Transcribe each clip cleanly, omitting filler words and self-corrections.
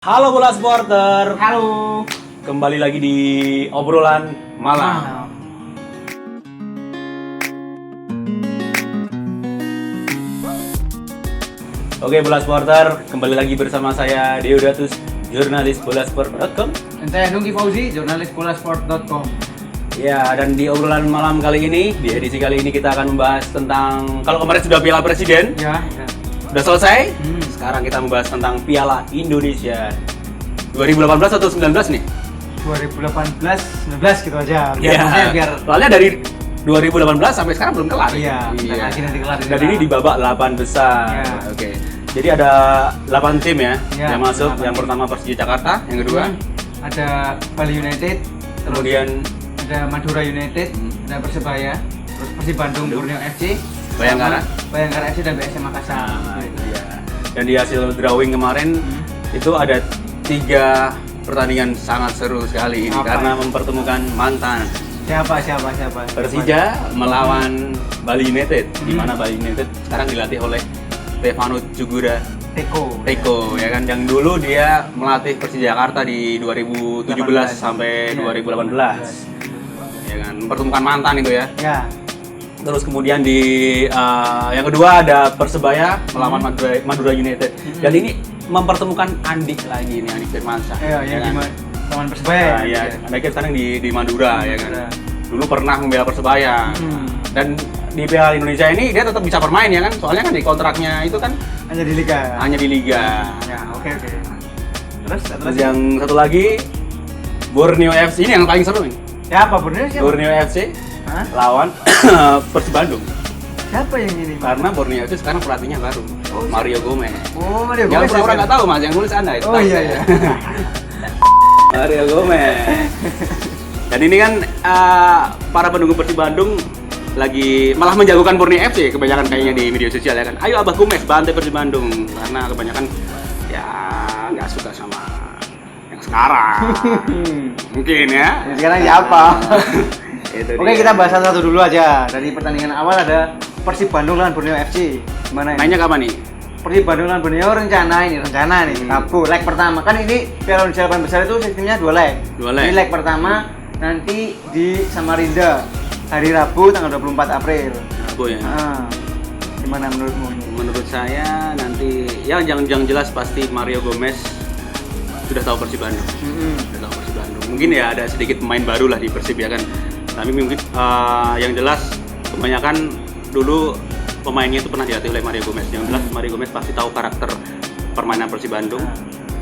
Halo bola supporter, Halo. kembali lagi di obrolan malam. Oke bola supporter, kembali lagi bersama saya Deodatus, jurnalis bolasport.com. Dan saya Dungki Fauzi, jurnalis bolasport.com. Ya, dan di obrolan malam kali ini, di edisi kali ini kita akan membahas tentang, kalau kemarin sudah Piala Presiden, Ya. sudah selesai. Sekarang kita membahas tentang Piala Indonesia 2018 atau 19 nih? 2018, 19 gitu aja. Iya, soalnya dari 2018 sampai sekarang belum kelar. Iya. Lagi nanti kelar. Dan ini di babak 8 besar. Iya. Oke. Jadi ada 8 tim ya Iya, yang masuk. 8 Yang pertama Persija Jakarta, yang kedua ada Bali United, kemudian ada Madura United, ada Persebaya, terus Persib Bandung, Borneo FC, Bayangkara. sama Bayangkara FC dan BSM Makassar. nah, itu ya. Dan di hasil drawing kemarin itu ada 3 pertandingan sangat seru sekali ini Apa? karena mempertemukan mantan. Siapa? Persija melawan Bali United, di mana Bali United sekarang dilatih oleh Stefano Cugura Teko ya kan, yang dulu dia melatih Persija Jakarta di 2017 sampai 2018 ya kan, mempertemukan mantan itu ya. Ya. Terus kemudian di yang kedua ada Persebaya melawan Madura United, dan ini mempertemukan Andik lagi nih, Andik Firmansyah. Iya, ya yang kan? lawan Persebaya. Nah, ya, Andik sekarang di Madura ya kan. Madura. Dulu pernah membela Persebaya. Dan di Piala Indonesia ini dia tetap bisa bermain ya kan, soalnya kan di kontraknya itu kan Hanya di liga. hanya di liga. Ya, oke. Terus Terus yang satu lagi Borneo FC, ini yang paling seru nih. siapa Borneo siapa? Borneo FC Hah? lawan Persib Bandung. Siapa yang ini? Karena Borneo FC sekarang pelatihnya baru, Oh, Mario Gomez. Oh, Mario Yang Gomez. pura-pura nggak tahu mas, yang nulis anda itu. Oh tahu iya saya. iya. Mario Gomez. Dan ini kan para pendukung Persib Bandung lagi malah menjagokan Borneo FC kebanyakan kayaknya di media sosial ya kan. Ayo Abah Gomez bantai Persib Bandung, karena kebanyakan ya nggak suka sama yang sekarang. Mungkin ya. Sekarang siapa? Itu Oke, dia. kita bahas satu dulu aja. Dari pertandingan awal ada Persib Bandung lawan Borneo FC. Gimana ini? Mainnya kapan nih? Persib Bandung lawan Borneo rencana nih, Rabu leg pertama. Kan ini Piala Indonesia 8 besar itu sistemnya 2 leg. Dua leg. Ini leg pertama nanti di Samarinda hari Rabu tanggal 24 April. Aku ya. Gimana menurutmu ini? Menurut saya nanti ya yang jelas pasti Mario Gomez sudah tahu Persib Bandung. Sudah tahu Persib Bandung. Mungkin ya ada sedikit pemain baru lah di Persib ya kan. Tapi mungkin yang jelas kebanyakan dulu pemainnya itu pernah dilatih oleh Mario Gomez. Yang jelas Mario Gomez pasti tahu karakter permainan Persib Bandung.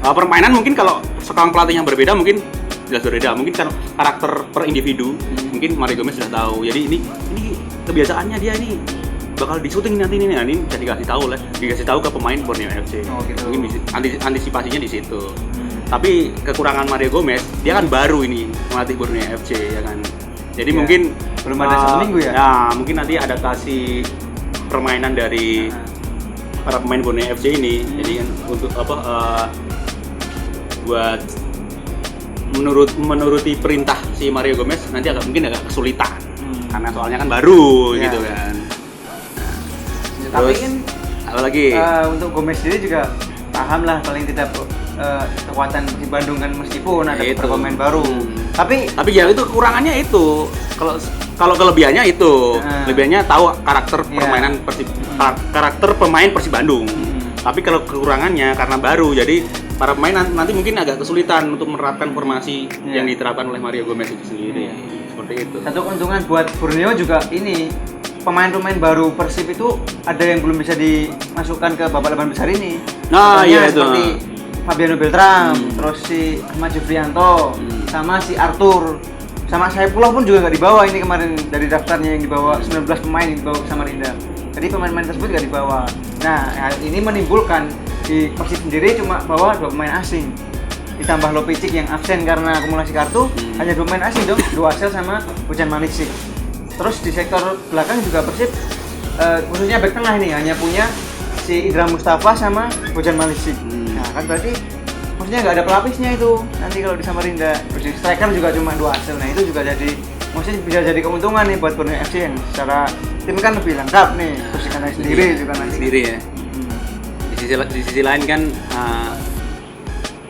Permainan mungkin kalau sekarang pelatih yang berbeda mungkin jelas berbeda. Mungkin kan karakter per individu mungkin Mario Gomez sudah tahu. Jadi ini kebiasaannya dia ini bakal disuting nanti ini bisa dikasih tahu lah, dikasih tahu ke pemain Borneo FC. Oh, gitu. Mungkin antisipasinya di situ. Tapi kekurangan Mario Gomez, dia kan baru ini melatih Borneo FC ya kan. Jadi Ya, mungkin belum ada 1 minggu ya? Ya, mungkin nanti adaptasi permainan dari para pemain Borneo FC ini. Jadi kan untuk buat menuruti perintah si Mario Gomez nanti mungkin agak kesulitan. Karena soalnya kan baru Ya. gitu kan. Tapi Terus, kan apa lagi? untuk Gomez sendiri juga paham lah paling tidak kekuatan Persib Bandung kan, meskipun ada Itu. beberapa pemain baru. Tapi ya itu kekurangannya itu. Kalau kelebihannya itu, kelebihannya tahu karakter Iya. permainan karakter pemain Persib Bandung. Tapi kalau kekurangannya karena baru, jadi para pemain nanti mungkin agak kesulitan untuk menerapkan formasi yang diterapkan oleh Mario Gomez itu sendiri. Seperti itu. satu keuntungan buat Borneo juga ini, pemain-pemain baru Persib itu ada yang belum bisa dimasukkan ke babak 8 besar ini. Nah, Contohnya iya itu. seperti Fabiano Beltram, terus si Ahmad Jufrianto, sama si Arthur, sama Saifullah pun juga nggak dibawa ini kemarin dari daftarnya yang dibawa 19 pemain yang dibawa ke Samarinda. Jadi pemain-pemain tersebut nggak dibawa. Nah, hal ini menimbulkan di Persib sendiri cuma bawa 2 pemain asing. Ditambah Lopicic yang absen karena akumulasi kartu, hanya 2 pemain asing dong, Duasel sama Bojan Malicic. Terus di sektor belakang juga Persib khususnya back tengah ini hanya punya si Indra Mustafa sama Bojan Malicic. Nah, kan berarti maksudnya nggak ada pelapisnya itu nanti kalau di Samarinda. Terus di striker juga cuma Duasel. Nah, itu juga jadi maksudnya bisa jadi keuntungan nih buat Borneo FC yang secara tim kan lebih lengkap nih, terus ikan sendiri juga nanti Sendiri ya. Di sisi lain kan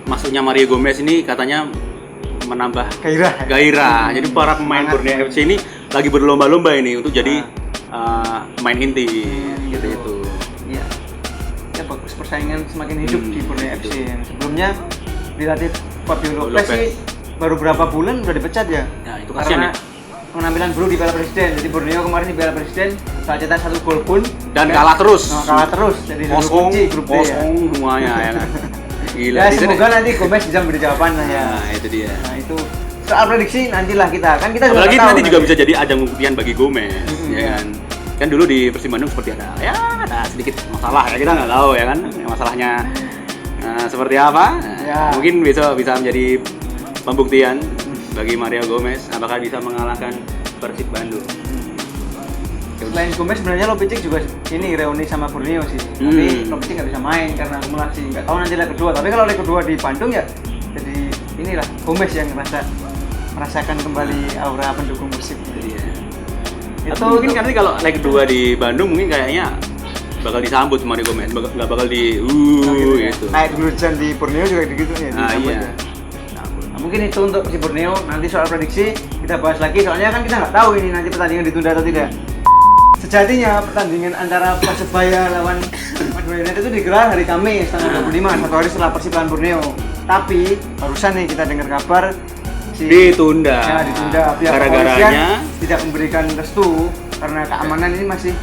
masuknya Mario Gomez ini katanya menambah gairah. Jadi para pemain Borneo FC ini lagi berlomba-lomba ini untuk jadi main inti gitu itu. Iya. Ya bagus, persaingan semakin hidup di Borneo FC. Sebelumnya dilatih Fabio Lopez sih baru berapa bulan udah dipecat ya. Nah, itu kasihan ya. Penampilan buruk di Piala Presiden. Jadi Borneo kemarin di Piala Presiden tak cetak 1 gol pun dan kalah terus. Jadi kunci grup D ya. Semuanya ya kan. Gila. Ya semoga nanti Gomez bisa memberi jawaban lah ya. Nah, itu dia. Nah, itu soal prediksi nantilah kita juga apalagi tahu nanti juga bisa jadi ajang pembuktian bagi Gomez, ya kan. Kan dulu di Persib Bandung seperti ada sedikit masalah ya, kita nggak tahu ya kan masalahnya seperti apa. Mungkin bisa menjadi pembuktian bagi Mario Gomez apakah bisa mengalahkan Persib Bandung. Selain Gomez sebenarnya Lopicic juga ini reuni sama Borneo sih. Tapi Lopicic nggak bisa main karena akumulasi. Nggak tahu nanti leg kedua. Tapi kalau leg kedua di Bandung ya jadi inilah Gomez yang merasakan kembali aura pendukung Persib. Iya. Atau mungkin nanti kalau leg kedua di Bandung mungkin kayaknya bakal disambut Mario Gomez, nggak bakal di gitu. Naik dulu di Borneo juga gitu ya. Iya. Nah, mungkin itu untuk si Borneo. Nanti soal prediksi kita bahas lagi. Soalnya kan kita nggak tahu ini nanti pertandingan ditunda atau tidak. Sejatinya pertandingan antara Persebaya lawan Madura United itu digelar hari Kamis tanggal 25, satu hari setelah Persib lawan Borneo. Tapi barusan nih kita dengar kabar ditunda. Ya, ditunda. Pihak Gara-garanya tidak memberikan restu karena keamanan ini masih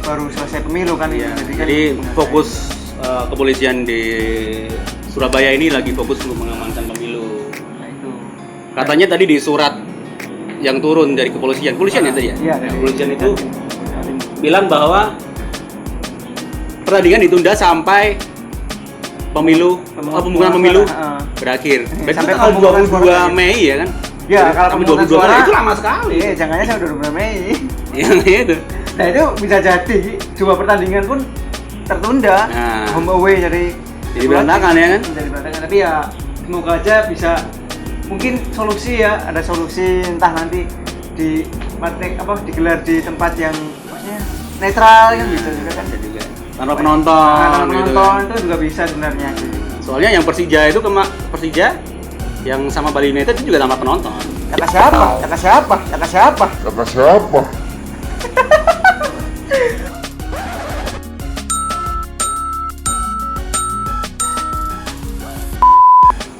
baru selesai pemilu kan. Iya. Jadi fokus kepolisian di Surabaya ini lagi fokus untuk mengamankan pemilu. Nah, itu. Katanya tadi di surat yang turun dari kepolisian ya tadi ya? Iya, kepolisian itu bilang bahwa pertandingan ditunda sampai pembukaan pemilu berakhir. Berarti sampai tanggal 22 Mei ya kan? Ya, kalau sampai 22 Mei itu lama sekali. Iya, jangannya sampai 22 Mei. Iya itu. Nah, itu bisa jadi dua pertandingan pun tertunda. Home away jadi berantakan ya kan? Jadi berantakan, tapi ya semoga aja bisa mungkin solusi ya, ada solusi entah nanti digelar di tempat yang maksudnya netral kan bisa juga kan juga tanpa penonton gitu kan. Itu juga bisa sebenarnya. Soalnya yang Persija itu Persija yang sama Bali United itu juga tanpa penonton. Kata siapa?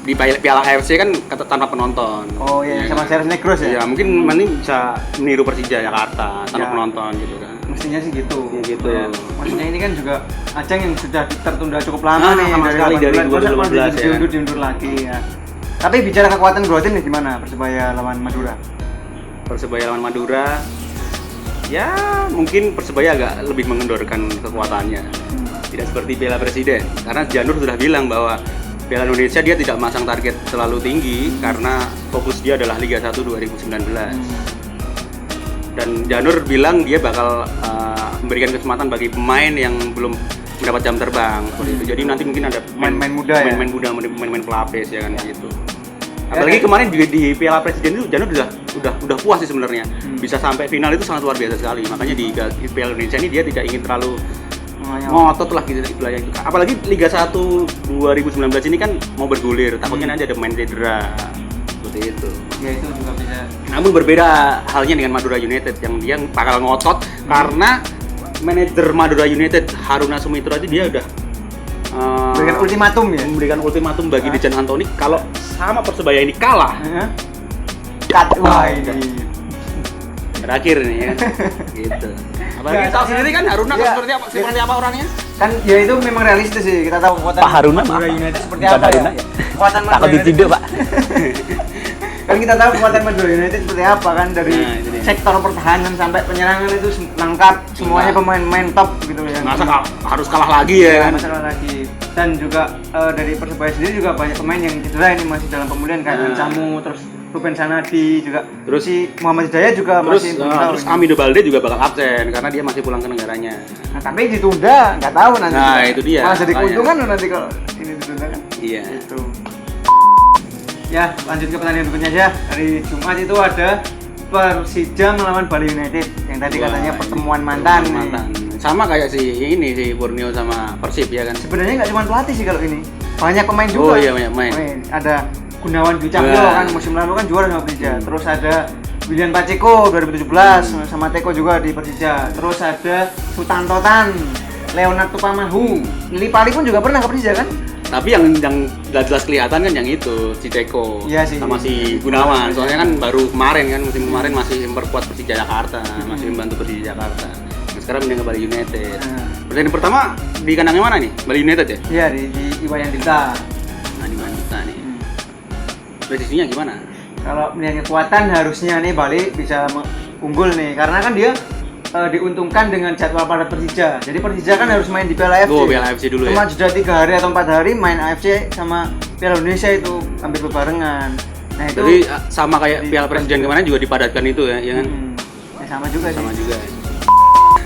Di Piala AFC kan tanpa penonton. Oh iya, sama Ceres Negros ya? Ya mungkin nanti bisa meniru Persija Jakarta tanpa penonton gitu kan. Mestinya sih gitu. Ya, gitu. Ya. Maksudnya ini kan juga ajang yang sudah tertunda cukup lama nih. Sama sekali dari 2015 ya. Diundur lagi ya. Tapi bicara kekuatan Bro nih gimana Persebaya lawan Madura? Persebaya lawan Madura ya mungkin Persebaya agak lebih mengendorkan kekuatannya. Tidak seperti Piala Presiden. Karena Janur sudah bilang bahwa Piala Indonesia dia tidak masang target terlalu tinggi karena fokus dia adalah Liga 1 2019. Dan Janur bilang dia bakal memberikan kesempatan bagi pemain yang belum mendapat jam terbang seperti itu. Jadi nanti mungkin ada pemain muda, pemain pelapis ya kan gitu. Apalagi kemarin juga di Piala Presiden itu Janur udah puas sih sebenarnya. Bisa sampai final itu sangat luar biasa sekali. Makanya di Piala Indonesia ini dia tidak ingin terlalu ngotot lah gitu istilahnya gitu. Apalagi Liga 1 2019 ini kan mau bergulir, takutnya nanti ada pemain cedera seperti itu. Ya itu juga bisa. Namun berbeda halnya dengan Madura United yang dia bakal ngotot karena manajer Madura United Haruna Sumitra itu dia udah memberikan ultimatum bagi Dejan Anthony kalau sama Persebaya ini kalah. Wah ini terakhir nih ya. Gitu. Apalagi tahu sendiri kan Haruna seperti apa orangnya? Kan ya itu memang realistis sih. Kita tahu kekuatan Pak Haruna Madura United seperti apa ya. Kekuatan Madura United Pak. Kan kita tahu kekuatan Madura United seperti apa kan dari sektor pertahanan sampai penyerangan itu lengkap, semuanya pemain-pemain top gitu ya. Masa harus kalah lagi ya kan? Kalah lagi. Dan juga dari Persebaya sendiri juga banyak pemain yang cedera ini masih dalam pemulihan kayak Camu, terus Ruben Sanadi juga, terus si Muhammad Hidayat juga masih terus Amido Balde juga bakal absen karena dia masih pulang ke negaranya. Nah, tapi ditunda, nggak tahu nanti. Nah, itu dia. Malah jadi keuntungan nanti kalau ini ditunda kan. Iya. Itu. Ya, lanjut ke pertandingan berikutnya aja. Hari Jumat itu ada Persija melawan Bali United yang tadi katanya pertemuan mantan. Sama kayak si Borneo sama Persib ya kan. Sebenarnya nggak cuma pelatih sih kalau ini. banyak pemain juga. Oh iya, banyak pemain. Ada Gunawan Dwi Cahyo kan musim lalu kan juara sama Persija. Terus ada William Pacheco 2017 sama Teko juga di Persija. Terus ada Sutanto Tan, Leonard Tupamahu, Lili Pali pun juga pernah ke Persija kan? Tapi yang jelas kelihatan kan yang itu si Teko sama si Gunawan. Soalnya kan baru kemarin kan musim kemarin masih memperkuat Persija Jakarta, masih membantu Persija Jakarta. Nah, sekarang pindah ke Bali United. Pertandingan pertama di kandangnya mana nih? Bali United ya? Iya di Iwayan Dita. Nah di Manita nih. Predisinya gimana? Kalau melihat kekuatan harusnya nih Bali bisa unggul nih karena kan dia diuntungkan dengan jadwal pada Persija. Jadi Persija kan harus main di Piala AFC. Oh, Piala AFC dulu cuma ya. Cuma jeda 3 hari atau 4 hari main AFC sama Piala Indonesia itu hampir berbarengan. Nah, itu jadi sama kayak Piala Presiden kemarin juga dipadatkan itu ya, ya kan? Ya, sama juga sih. Sama juga.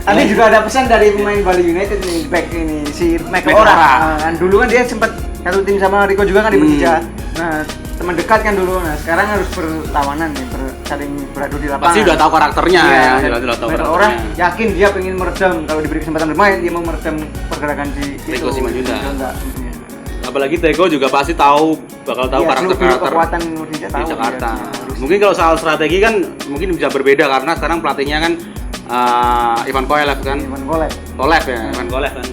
Tadi juga ada pesan dari pemain Bali United nih, back ini si Michael Ora. Kan dulu kan dia sempat satu tim sama Rico juga kan di Persija. Nah, teman dekat kan dulu. Nah, sekarang harus berlawanan nih, saling beradu di lapangan. Pasti udah tahu karakternya ya, udah tahu karakternya. Orang yakin dia pengen meredam kalau diberi kesempatan bermain, dia mau meredam pergerakan di Teko Simanjuntak. Apalagi Teko juga pasti tahu bakal tahu karakter-karakter kekuatan di Jakarta. Mungkin kalau soal strategi kan mungkin bisa berbeda karena sekarang pelatihnya kan Ivan Kolev kan. Kolev kan.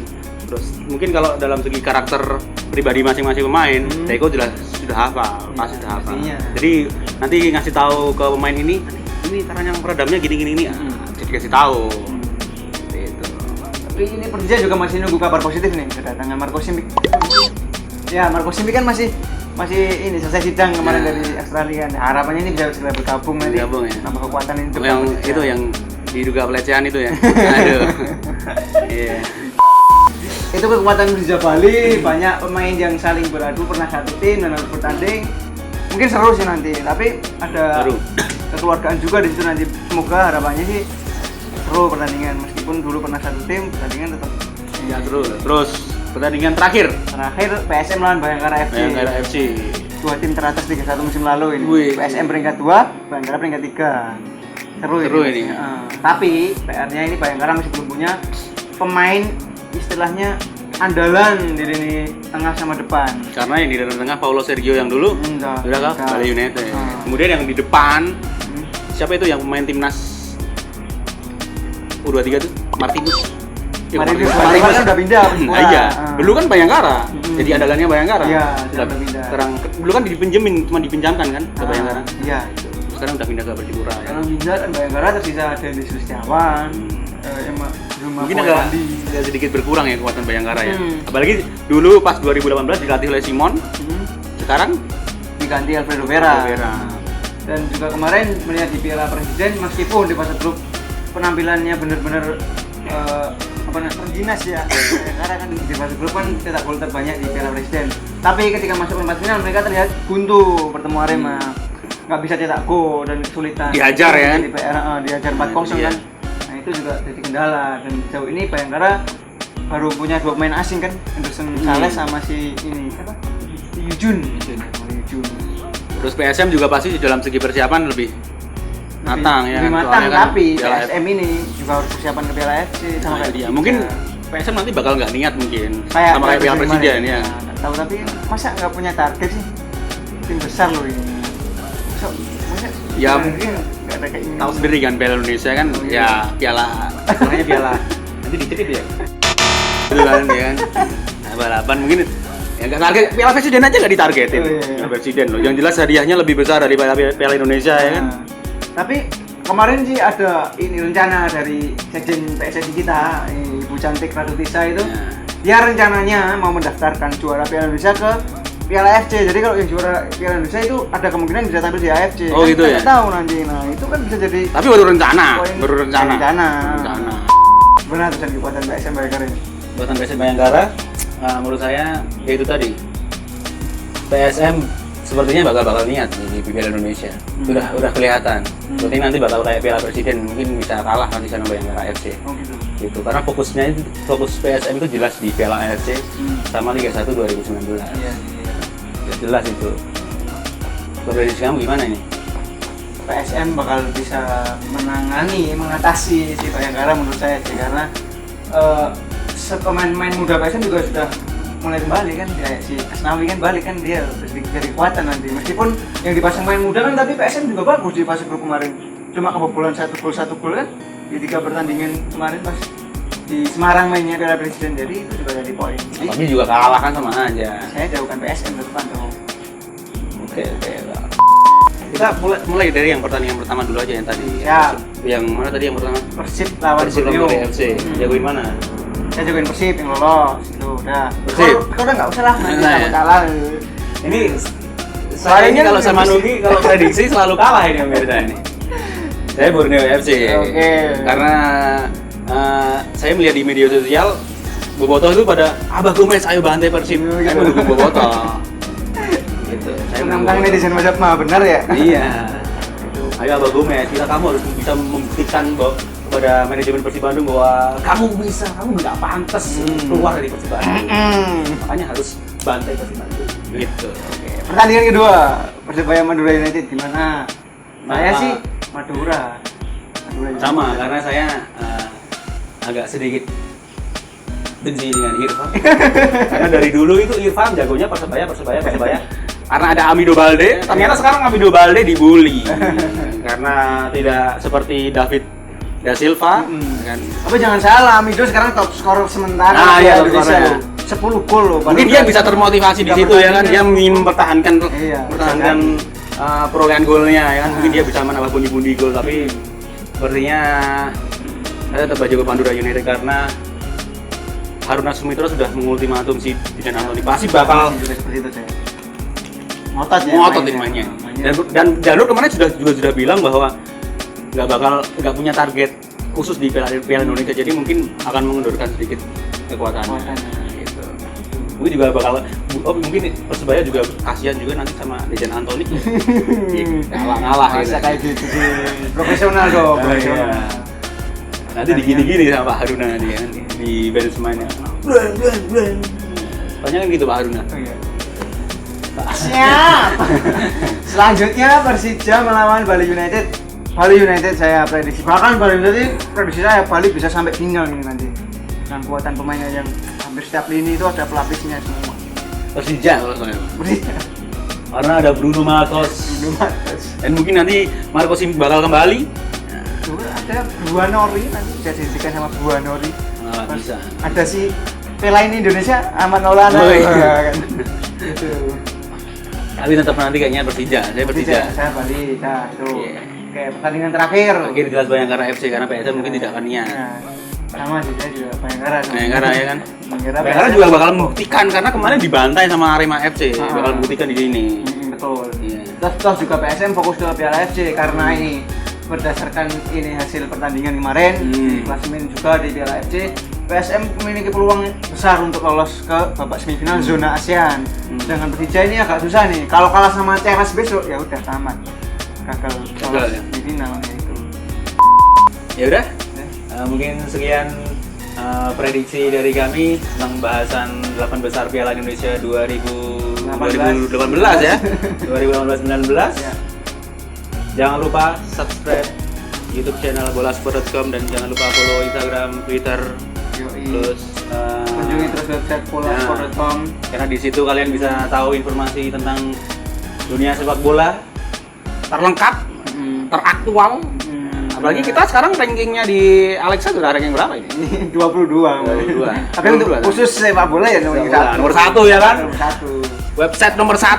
Terus mungkin kalau dalam segi karakter pribadi masing-masing pemain, Teko jelas sudah hafal, pasti sudah hafal. Jadi nanti ngasih tahu ke pemain ini caranya meredamnya gini. Jadi kasih tahu. Gitu. Tapi ini Persija juga masih nunggu kabar positif nih kedatangan Marco Simic. Ya, Marco Simic kan masih ini selesai sidang kemarin dari Australia. Harapannya ini bisa segera bergabung nanti. Tambah kekuatan ini. Yang itu yang diduga pelecehan itu ya. Aduh. Iya. Itu kekuatan Persija Bali, banyak pemain yang saling beradu, pernah satu tim dan harus bertanding. Mungkin seru sih nanti, tapi ada kekeluargaan juga di situ nanti. Semoga harapannya sih seru pertandingan, meskipun dulu pernah satu tim, pertandingan tetap ya terus pertandingan terakhir PSM lawan Bayangkara FC. Dua tim teratas Liga 1 musim lalu ini. PSM peringkat 2, Bayangkara peringkat 3. Seru ini. Tapi PR-nya ini Bayangkara masih belum punya pemain istilahnya andalan di lini tengah sama depan. Karena yang di lini tengah Paulo Sergio yang dulu sudah ke Bali United. Kemudian yang di depan siapa itu yang pemain timnas U23 itu? Martinus kan udah pindah. Iya. Dulu kan Bayangkara. Jadi andalannya Bayangkara. Iya, sudah pindah. Sekarang dulu kan cuma dipinjamkan kan ke Bayangkara. Iya. Sekarang udah pindah ke Persipura. Sekarang pindah kan Bayangkara tersisa Denis Sustiawan. Mungkin agak sedikit berkurang ya kekuatan Bayangkara ya. Apalagi dulu pas 2018 dilatih oleh Simon. Sekarang diganti Alfredo Vera. Dan juga kemarin melihat di Piala Presiden meskipun di fase grup penampilannya benar-benar terginas ya. Karena kan di fase grup kan cetak gol terbanyak di Piala Presiden. Tapi ketika masuk perempat final mereka terlihat buntu bertemu Arema. Nggak bisa cetak gol dan kesulitan. Dihajar ya kan? Dihajar 4-0 kan. Itu juga jadi kendala dan sejauh ini Bayangkara baru punya 2 pemain asing kan, Anderson Sales sama si ini apa? Yujun. Terus PSM juga pasti dalam segi persiapan lebih matang ya. Lebih matang tapi PSM ini juga harus persiapan ke Piala AFC sama kayak dia. Mungkin PSM nanti bakal nggak niat mungkin sama kayak Piala Presiden ya. Tahu tapi masa nggak punya target sih? Tim besar loh ini. Ya tahu sendiri kan Piala Indonesia kan ya piala nanti dicekit ya itu kan ya kan balapan mungkin ya nggak target Piala Presiden aja nggak ditargetin. Piala Presiden loh yang jelas hadiahnya lebih besar dari Piala Indonesia ya kan. Tapi kemarin sih ada ini rencana dari sekjen PSSI kita Ibu Cantik Ratu Tisa itu dia rencananya mau mendaftarkan juara Piala Indonesia ke Piala AFC. Jadi kalau yang juara Piala Indonesia itu ada kemungkinan bisa tampil di AFC. Oh kan gitu ya? Tahu nanti. Nah itu kan bisa jadi. Tapi baru rencana. Benar tuh kekuatan PSM Bayangkara ini. Kekuatan PSM Bayangkara, menurut saya ya itu tadi. PSM sepertinya bakal niat di Piala Indonesia. Udah kelihatan. Berarti nanti bakal kayak Piala Presiden mungkin bisa kalah nanti sama Bayangkara AFC. Oh gitu. Gitu. Karena fokus PSM itu jelas di Piala AFC sama Liga 1 2019. Iya. Jelas itu. Prediksi kamu gimana ini? PSM bakal bisa mengatasi si Bayangkara menurut saya sih karena pemain-pemain muda PSM juga sudah mulai kembali kan, kayak si Asnawi kan balik kan, dia jadi kekuatan nanti. Meskipun yang dipasang main muda kan, tapi PSM juga bagus di fase grup kemarin. Cuma kebobolan 1 gol kan di 3 pertandingan kemarin pas di Semarang mainnya Piala Presiden, jadi itu juga jadi poin. Tapi juga kalah kan sama aja. Saya jauhkan PSM ke depan dong. Oke. Kita mulai dari yang pertandingan pertama dulu aja yang tadi. Siap. Yang mana tadi yang pertama? Persib lawan Persib Borneo. lawan FC. Jagoin mana? Saya jagoin Persib yang lolos itu udah. Persib. Kau udah nggak usah lah, nanti Nah, sama ya. kalah. Ini Soalnya ini kalau sama Persib. Nugi kalau prediksi selalu kalah ini Om Mirza ini. Saya Borneo FC. Oke. Karena saya melihat di media sosial Bobotoh itu pada Abah Gomez ayo bantai Persib. Saya mendukung Bobotoh. Gitu. Saya Menantang netizen WhatsApp mah benar ya. Iya. Ayo Abah Gomez, kamu harus bisa membuktikan kepada manajemen Persib Bandung bahwa kamu nggak pantas keluar dari Persib Bandung. Makanya harus bantai Persib Bandung. Gitu. Oke. Pertandingan kedua Persebaya Madura United gimana? Saya sih Madura United. Sama karena saya agak sedikit benci dengan Irfan. Karena dari dulu itu Irfan jagonya Persebaya. Karena ada Amido Balde, ternyata sekarang Amido Balde dibully karena tidak seperti David Da Silva kan. Tapi jangan salah, Amido sekarang top scorer sementara di Iya, Indonesia. 10 gol loh. Mungkin dia bisa termotivasi di situ ya kan, dia mempertahankan Iya, perolehan golnya ya kan. Mungkin dia bisa menambah pundi-pundi gol, tapi sepertinya saya tetap jago Madura United karena Haruna Sumitro sudah mengultimatum si Dijan Antoni pasti bakal seperti itu saya. Ngotot ini mainnya. Dan Janur kemarin sudah bilang bahwa nggak punya target khusus di Piala Indonesia, jadi mungkin akan mengundurkan sedikit kekuatannya. Gitu. Mungkin juga mungkin Persebaya juga kasihan juga nanti sama Dejan Antoni. Ngalah Masa kayak gitu sih. Profesional dong, profesional. Nanti digini-gini sama Pak Haruna nanti ya, di bench mainnya. Soalnya kan gitu Pak Haruna. Siap. Selanjutnya Persija melawan Bali United. Bali United saya prediksi. Bahkan Bali United prediksi saya Bali bisa sampai final ini nanti. Dengan kekuatan pemainnya yang hampir setiap lini itu ada pelapisnya semua. Persija kalau saya. Persija. Karena ada Bruno Matos. Dan mungkin nanti Marco Simic bakal kembali. Ada Buanori nanti bisa dihentikan sama Buanori. Bisa. Ada si pemain Indonesia Ahmad Maulana. Iya. Kan. Gitu. Tapi tetap nanti kayaknya Persija. Saya Persija. Saya Bali. Nah, itu. Yeah. Oke, pertandingan terakhir. Oke, jelas Bayangkara FC karena PSM mungkin tidak akan niat. Nah, sama sih saya juga Bayangkara ya kan. Bayangkara juga bakal membuktikan karena kemarin dibantai sama Arema FC. Bakal membuktikan di sini. Betul. Iya. Terus juga PSM fokus ke Piala FC karena ini berdasarkan ini hasil pertandingan kemarin di klasemen juga di Piala FC, PSM memiliki peluang besar untuk lolos ke babak semifinal zona ASEAN. Dengan Persija ini agak susah nih. Kalau kalah sama Ceras besok ya udah tamat. Gagal lolos ya. di finalnya itu. Ya udah. Mungkin sekian prediksi dari kami tentang bahasan 8 besar Piala Indonesia 2018 ya. 2018-19. Ya. Jangan lupa subscribe YouTube channel bolasport.com dan jangan lupa follow Instagram, Twitter, terus kunjungi terus website bolasport.com karena di situ kalian bisa tahu informasi tentang dunia sepak bola terlengkap, teraktual. Apalagi kita sekarang rankingnya di Alexa sudah ranking berapa ini? 22. Tapi untuk khusus sepak bola ya nomor 1 ya kan? Nomor 1. Website nomor 1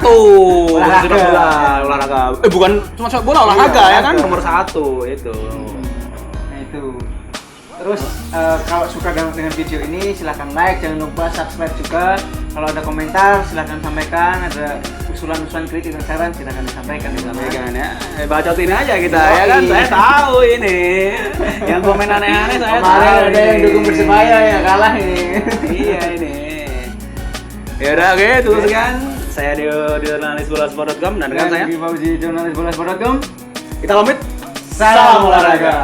olahraga. Bukan cuma sepak bola, olahraga ya kan nomor 1 itu. Nah itu. Terus kalau suka dengan video ini silahkan like, jangan lupa subscribe juga. Kalau ada komentar silahkan sampaikan, ada usulan-usulan kritik dan saran silahkan disampaikan ya. Bacotin aja kita ya kan. Saya tahu ini. Yang komen aneh-aneh saya tahu. Ada yang dukung Persebaya ya kalah ini. Iya ini. Ya udah oke, itu sekian. Saya di jurnalis bolasport.com dan rekan saya Fauzi, jurnalis bolasport.com. Kita pamit. Salam olahraga.